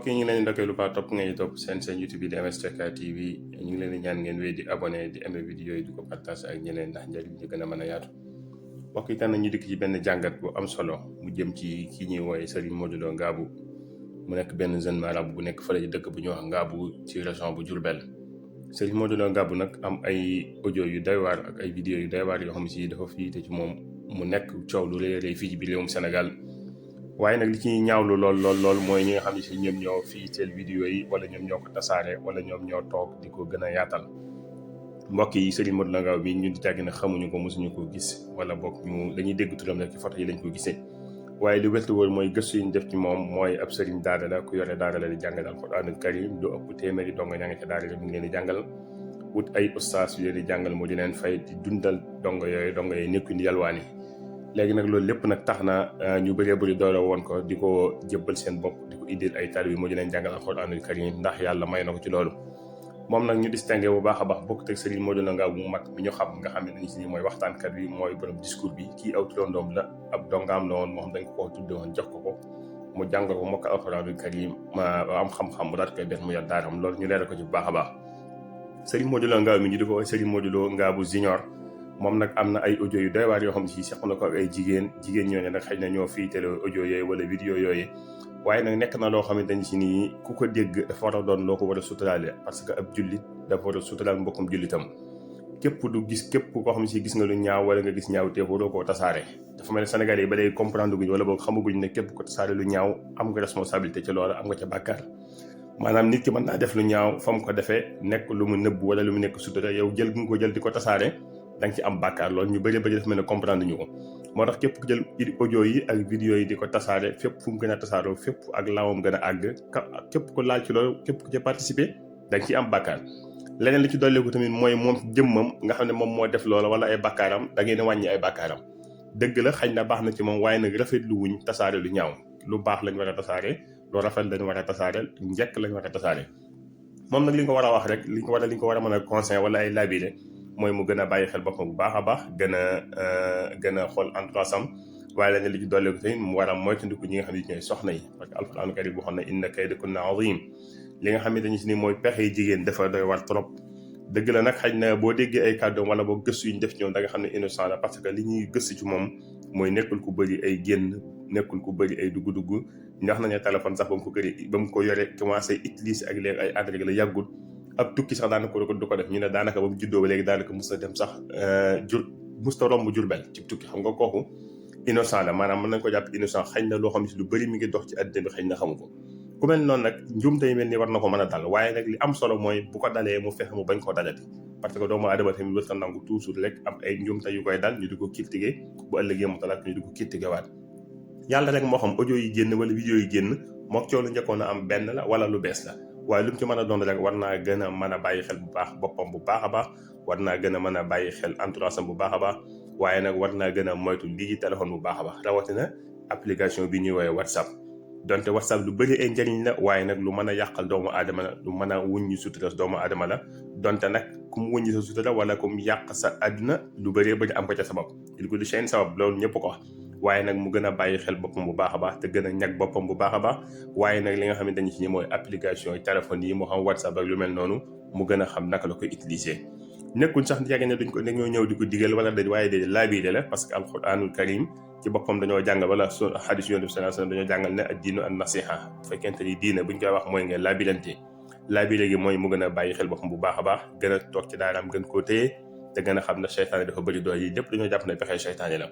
mbokk yi ñu ngi leen di ndokkee lu baax topp ngeen topp seen YouTube bi di MSTK TV ñu ngi leen di ñaan ngeen wéy di abonné di aimé vidéo yi di ko partage ak ñeneen ndax njëriñ li gën a mën a yaatu. mbokk yi tam ñu dikk ci benn jàngat bu am solo mu jëm ci ki ñuy wooye Serigne Modou Lo Ngabou mu nekk benn jeune marabout bu nekk fële ci dëkk bu ñuy wax Ngabou ci région bu Diourbel. Serigne Modou Lo Ngabou nag am ay audio yu doy waar ak ay vidéo yu doy waar yoo xam si dafa fiite ci moom mu nekk coow lu rëy rëy fii ci biir réewum Sénégal. waaye nag li ci ñaawlu lool mooy ñi nga xam ne si ñoom ñoo fii teel vidéo yi wala ñoom ñoo ko tasaare wala ñoom ñoo toog di ko gën a yaatal. mbokk yi Serigne Modou Lo Ngabou bi ñu di jàgg ne xamuñu ko mosuñu ko gis wala boog ñu dañuy dégg turam rek ci photo yi lañ ko gisee. waaye li wértu wóor mooy gëstu yi ñu def ci moom mooy ab sëriñ daara la ku yore daara la di jàngal alxuraanul karim du ëpp téeméeri dongo ña nga ca daara la mi ngi leen di jàngal wut ay ustaas yu leen di jàngal moo di leen fay di dundal dongo yooyu nekkuñ di yalwaani. léegi nag loolu lépp nag tax na ñu bëree bëri doole woon ko di ko jébbal seen bopp di ko indil ay taalibe moo di leen jàngal alxuraanul karim ndax yàlla may na ko ci loolu. moom nag ñu distingué bu baax a baax bokk teg Serigne Modou Lo Ngabou mu mag bi ñu xam nga xam ne dañu si ni mooy waxtaankat bi mooy borom discours bi kii aw turandoom la ab dongaam la woon moo xam dañ ko tudde woon jox ko mu jàngal ko mokk alxuraanul karim ma am xam-xam mu daat koy def mu yor daaram loolu ñu leeral ko ci bu baax a baax. Serigne Modou Lo Ngabou mi ñu di ko Serigne Modou Lo Ngabou Junior moom nag am na ay audio yu doy waar yoo xam ne si seq na ko ak ay jigéen ñooñu nag xëy na ñoo fiitale audio yooyu wala vidéo yooyu waaye nag nekk na loo xamante ni si nii ku ko dégg dafa war a doon loo ko war a suturaale parce que ab jullit dafa war a suturaal mbokkum jullitam képp koo xam ne si gis nga lu ñaaw wala nga gis ñaaw teef waroo koo tasaare. dafa mel ne Sénégalais yi ba léegi comprendre guñ wala boog xamaguñ ne képp ko tasaare lu ñaaw am nga responsabilité ci loolu am nga ca bàkkaar maanaam nit ki mën naa def lu ñaaw fa mu ko defee nekk lu mu nëbb wala lu mu nekk sutura yow jël gi nga ko jël di ko tasaare da nga ci am bàkkaar loolu ñu bëri dafa mel ne comprendre ñu ko. moo tax képp ku jël audio yi ak vidéo yi di ko tasaare fépp fu mu gën a tasaaroo fépp ak laawam gën a àgg képp ko laal ci loolu képp ku ci participer da nga ciy am bàkkaar. leneen li ci dolleeku tamit mooy moom jëmmam nga xam ne moom moo def loola wala ay bàkkaaram da ngeen wàññi ay bàkkaaram dëgg la xañ na baax na ci moom waaye nag rafetlu wuñ tasaare lu ñaaw lu baax lañ war a tasaare lu rafet lañ war a tasaare njëkk lañ war a tasaare. moom nag li nga ko war a wax rek li nga ko war a mën a conseil wala ay labiré mooy mu gën a bàyyi xel boppam bu baax a baax gën a xool entourage am waaye lañ li ci dolleeku tamit mu war a moytandiku ñi nga xam ne ñooy soxna yi parce que alxuraanu karim boo xam ne inna kaydakunna azim li nga xam ne dañu si ni mooy pexe yi jigéen dafa doy war trop. dëgg la nag xëy na boo déggee ay kàddoom wala boo gëstu yi ñu def ci ñoom da nga xam ne innocent la parce que li ñuy gëstu ci moom mooy nekkul ku bëri ay génn nekkul ku bëri ay dugg-dugg ndax nañu téléphone sax ba mu ko yore commencé utiliser ak léegi ay adresse la yàggul ab tukki sax daanaka du ko def ñu ne daanaka ba mu juddoo ba léegi daanaka musta dem sax musta romb Jurbel ci tukki xam nga kooku innocent la maanaam mën nañ ko jàpp innocent xëy na loo xam ne si lu bëri mi ngi dox ci àddina bi xëy na xamu ko. ku mel noonu nag njuumte yi mel ni war na ko mën a dal waaye nag li am solo mooy bu ko dalee mu fexe mu bañ koo dalati parce que doomu aadama tamit wërta nangu toujours rek am ay njuumte yu koy dal ñu di ko critiquer bu ëllëgee mu talaat ñu di ko critiquer waat. yàlla rek moo xam audio yi génn wala vidéo yi génn mook coow lu njëkkoon a am benn la wala lu bees la waaye lu mu ci mën a doon rek war naa gën a mën a bàyyi xel bu baax boppam bu baax a baax war naa gën a mën a bàyyi xel entourage am bu baax a baax waaye nag war naa gën a moytu lii ci téléphone bu baax a baax rawatina application bi ñuy woowee WhatsApp. donte WhatsApp lu bëri ay njëriñ la waaye nag lu mën a yàqal doomu aadama la lu mën a wuññi sutura doomu aadama la donte nag ku mu wuññi sa sutura wala ku mu yàq sa àdduna lu bëree bëri am ko ca sabab il ko di chaîne sabab loolu ñëpp ko wax waaye nag mu gën a bàyyi xel boppam bu baax a baax te gën a ñag boppam bu baax a baax waaye nag li nga xamante ni ci mooy application yi téléphone yi moo xam WhatsApp ak lu mel noonu mu gën a xam naka la koy utiliser. nekkul sax yàgg ne dañoo ñëw di ko digal wala waaye de laabiire la parce que alxuraanul karim ci boppam dañoo jàngal wala xadis yonent bi sallallahu alayhi wasallam dañoo jàngal ne ad-diinu an-nasiha bu fekkente ni diine buñ koy wax mooy ngeen laabirante laabire gi mooy mu gën a bàyyi xel boppam bu baax a baax gën a toog ci daaraam gën koo téye te gën a xam ne seytaane dafa bëri doole yi lépp dañoo jàpp ne pexe seytaane la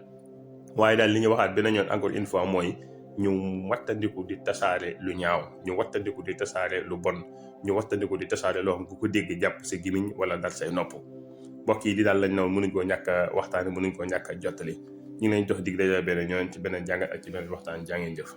waaye daal li ñu waxaat beneen yoon encore une fois mooy ñu wattandiku di tasaare lu ñaaw ñu wattandiku di tasaare lu bon ñu wattandiku di tasaare loo xam ku ko dégg jàpp sa gimiñ wala dal say nopp mbokk yi li daal lañ noonu mënuñ koo ñàkk a waxtaane mënuñ koo ñàkk a jottali ñu ngi leen jox dig daje beneen ñoon ci beneen jàngat ak ci beneen waxtaan jaa ngeen jëf